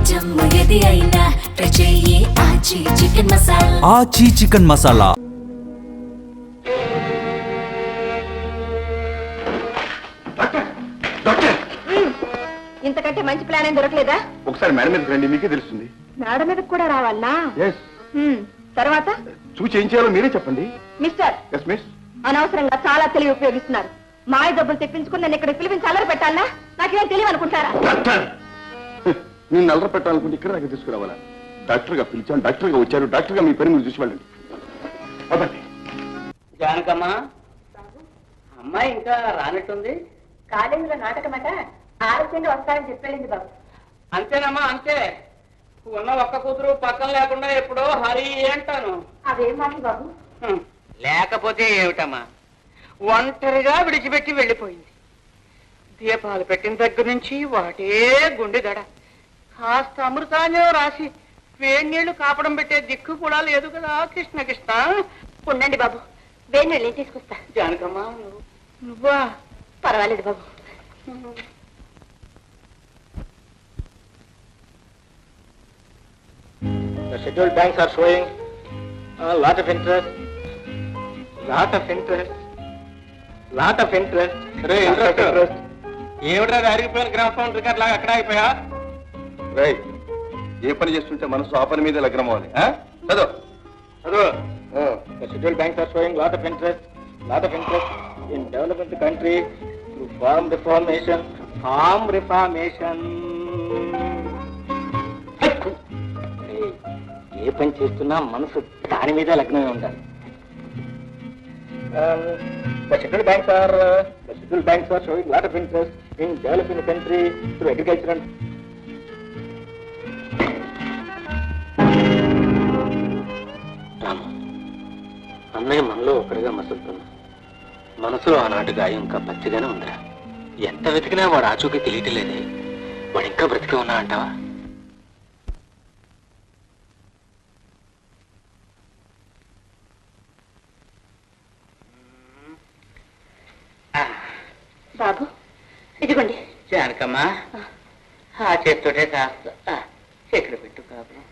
జమ్ము ఏది అయినా ట్రై చెయ్యి ఆచి చికెన్ మసాలా. ఆచి చికెన్ మసాలా. ఇంతకంటే మంచి ప్లాన్ ఏం దొరకలేదా? ఒకసారి మేడం మీదకి రండి, మీకే తెలుస్తుంది. మేడం మీదకి కూడా రావాలా? ఎస్. తర్వాత చూసి ఏం చేయాలో మీరే చెప్పండి. Mister, yes miss. అనవసరంగా చాలా తెలివి ఉపయోగిస్తున్నారు. మాయ డబ్బులు తెప్పించుకుని నన్ను ఇక్కడ పిలిపించి అల్లరి పెట్టాలా? నాకేం తెలివి అనుకుంటారా? నేను నల్లర పెట్టాలనుకుంటే ఇక్కడ నాకు తీసుకురావాలా? డాక్టర్ గా పిలిచాను, డాక్టర్ గా వచ్చారు, డాక్టర్ గా మీ పని మీరు చూసి వెళ్ళండి. జానకమ్మా, అమ్మాయి ఇంకా రానట్టుంది. కాలేజీలో నాటకమట, ఆలస్యంగా వస్తారని చెప్పేళ్ళింది బాబు. అంతేనమ్మా, అంతే. ఉన్న ఒక్క కూతురు పక్కన లేకుండా ఎప్పుడో హరి అంటాను. అవేం మాట బాబు? లేకపోతే ఏమిటమ్మా, ఒంటరిగా విడిచిపెట్టి వెళ్ళిపోయింది. దీపాలు పెట్టిన దగ్గర నుంచి వాటే గుండె దడ. కాస్త అమృతాన్ని రాసి వేడి నీళ్లు కాపడం పెట్టే దిక్కు కూడా లేదు కదా కృష్ణ కృష్ణ. ఉండండి బాబు, వేడి నీళ్ళు తీసుకొస్తా. జానకమ్మా, నువ్వా? పర్వాలేదు బాబు. The scheduled banks are showing a lot of interest. ఏమిట్రా అరిగిపోయిన గ్రామఫోన్ రికార్డ్ లాగా అక్కడ అయిపోయా? రైట్. ఏ పని చేస్తుంటే మనసు ఆ పని మీద లగ్నం అవ్వాలి. చదువు. The scheduled banks are showing lot of interest in developing the country through farm reformation. ఏ పని చేస్తున్నా మనసు దాని మీద లగ్నమే ఉండాలి. The scheduled banks are showing lot of interest in developing the country through agriculture and అన్నయ్య మనలో ఒకరిగా మసులుతున్నా. మనసులో ఆనాటి గాయం ఇంకా పచ్చిగానే ఉందిరా. ఎంత వెతికినా వాడు ఆచూకీ తెలియటలేదే. వాడు ఇంకా బ్రతికే ఉన్నా అంటావా? బాబు ఇదిగోండి. జానకమ్మా, ఆ చేత్తోటే కాస్త ఎక్కడ పెట్టు కాపురం.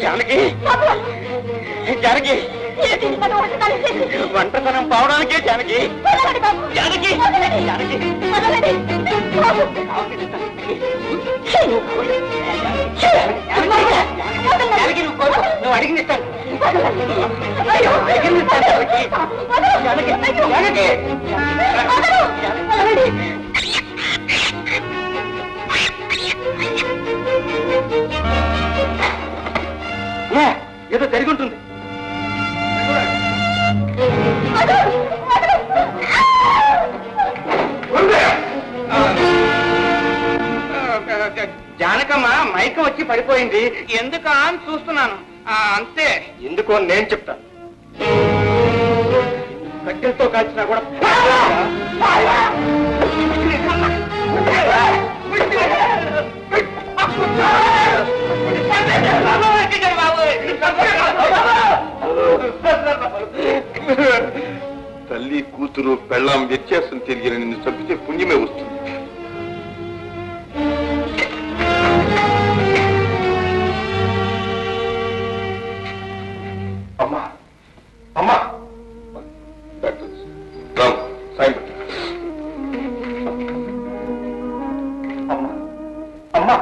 జానకి, జానకి, వంటతనం పోవడానికే జానకి. జానకి, జానకి, నువ్వు అడిగినిస్తాను. ఏదో జరిగి ఉంటుంది. జానకమ్మ మైకం వచ్చి పడిపోయింది. ఎందుకా అని చూస్తున్నాను. అంతే. ఎందుకో నేను చెప్తాను. కట్టెలతో కాల్చినా కూడా తల్లి కూతురు పెళ్ళాం వ్యత్యాసం తెలియని నిన్ను చంపితే పుణ్యమే వస్తుంది. అమ్మా, అమ్మా, రామ్ సాయం. అమ్మా, అమ్మా.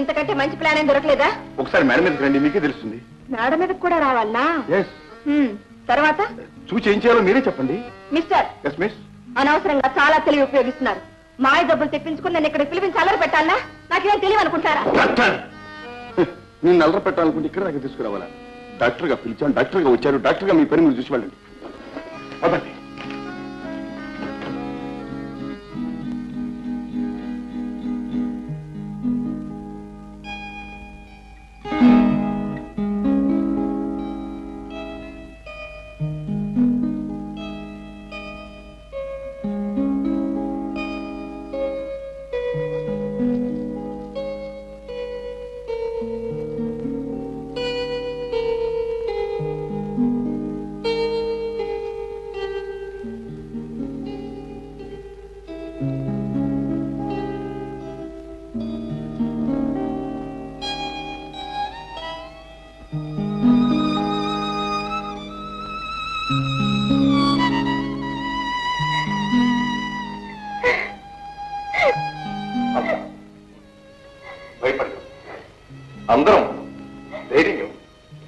ఇంతకంటే మంచి ప్లాన్ ఏం దొరకలేదా? ఒకసారి మేడం మీదకి రండి, మీకే తెలుస్తుంది. మేడం మీదకి కూడా రావాలా? ఎస్. తర్వాత చూసి ఏం చేయాలో మీరే చెప్పండి. Mister, yes miss. అనవసరంగా చాలా తెలివి ఉపయోగిస్తున్నారు. మాయ డబ్బులు తెప్పించుకుని నన్ను ఇక్కడ పిలిపించి అల్లరి పెట్టాలా? నాకేం తెలివి అనుకుంటారా? నేను నల్లర పెట్టాలనుకుంటే ఇక్కడ నాకు తీసుకురావాలా? డాక్టర్ గా పిలిచాను, డాక్టర్ గా వచ్చారు, డాక్టర్ గా మీ పని మీరు చూసి వెళ్ళండి. అదండి.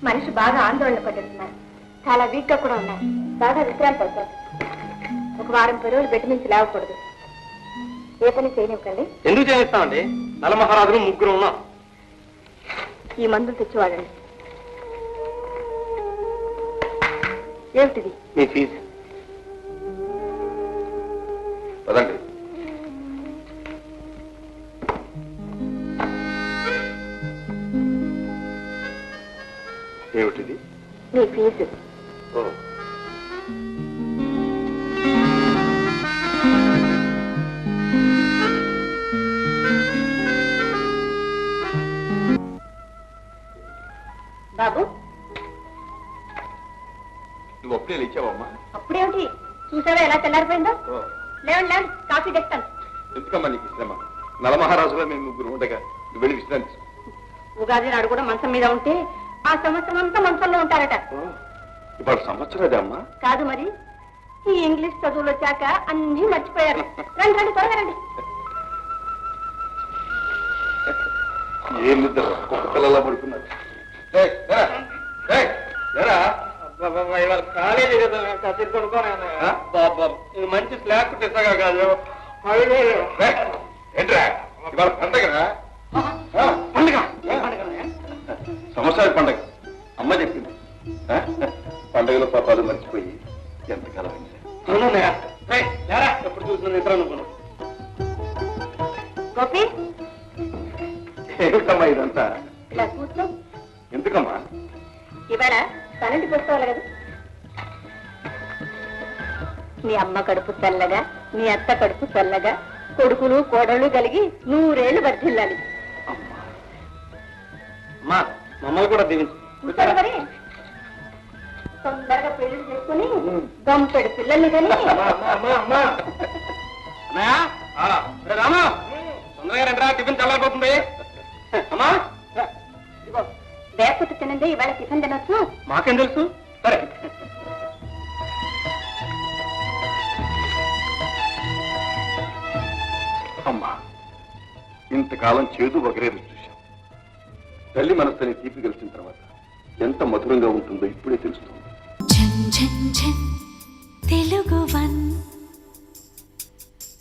మనిషి బాగా ఆందోళన పడుతున్నారు. చాలా వీక్ గా కూడా ఉన్నారు. బాగా విశ్రాంతి అవుతారు. ఒక వారం రోజులు బెడ్ నుంచి లేవకూడదు. ఏ పని చేయనివ్వకండి. ఎందుకు చేయిస్తామండి? నలమహారాజులు ముగ్గురు ఉన్నాం. ఈ మందులు తెచ్చివాడండి. ఏమిటిది? మీ ఫీజు. పదండి. ఏమిటిది? మీ ఫీజు. ఓ, బాబు, నువ్వు అప్పుడే లేచావమ్మా? అప్పుడేమిటి? చూసావా ఎలా తెల్లారిపోయిందో? ఓ, లేవండి లేవండి, కాఫీ తెస్తాను. ఎందుకమ్మా నీకు శ్రమ? నలమహారాజులో మేము ముగ్గురు ఉండగా నువ్వు వెళ్ళి విశ్రాంతి. ఉగాది నాడు కూడా మంచం మీద ఉంటే ఆ సంవత్సరం అంతా మంచంలో ఉంటారట. ఇవాళ సంవత్సరాదే అమ్మా? కాదు మరి, ఈ ఇంగ్లీష్ చదువులు వచ్చాక అన్నీ మర్చిపోయారు. రండి రండి, త్వరగా రండి. ఏం నిద్ర, కుక్క పిల్లలా పడుకున్నారు. ఏయ్, ఏరా, ఏయ్, ఏరా. ఇవాళ కాలేజీ కదా కాసేపు కొనుక్కోనే. ఆ? ఇది మంచి స్లాక్ తెచ్చగా కాదు. అయ్యో. ఏయ్, ఏంట్రా ఇవాళ పండగరా? పండుగ. సంవత్సరాల పండగ అమ్మ చెప్పింది. ఆ? పండగల పాపాలు మర్చిపోయి ఎంతకాలం అయింది? అవునన్నయ్య. ఏయ్, లేరా, ఎప్పుడు చూసిన నిద్ర అనుకున్నాను. గోపి, ఏమిటమ్మా ఇదంతా? ఇలా కూర్చో. ఎందుకమ్మా? ఇవాళ తనంటి పుస్తకాలు కదా. మీ అమ్మ కడుపు చల్లగా, మీ అత్త కడుపు చల్లగా, కొడుకులు కోడళ్ళు కలిగి 100 ఏళ్ళు వర్ధిల్లాలి. అమ్మా, మమ్మల్ని కూడా దీవించు. కూర్చోండి మరి. తొందరగా పెళ్లి చేసుకుని గంపెడు పిల్లల్ని కానీ రామా, తొందరగా రండిరా, టిఫిన్ చల్లారిపోతుంది. అమ్మా, లేకపోతే తినండి, ఇవాళ టిఫిన్ తినొచ్చు. మాకేం తెలుసు? సరే. అమ్మా, ఇంతకాలం చేదు వగరే రుచి చూశాం. తల్లి మనసుని తీపి కలిసిన తర్వాత ఎంత మధురంగా ఉంటుందో ఇప్పుడే తెలుస్తుంది. ఝన్ ఝన్ ఝన్ తెలుగు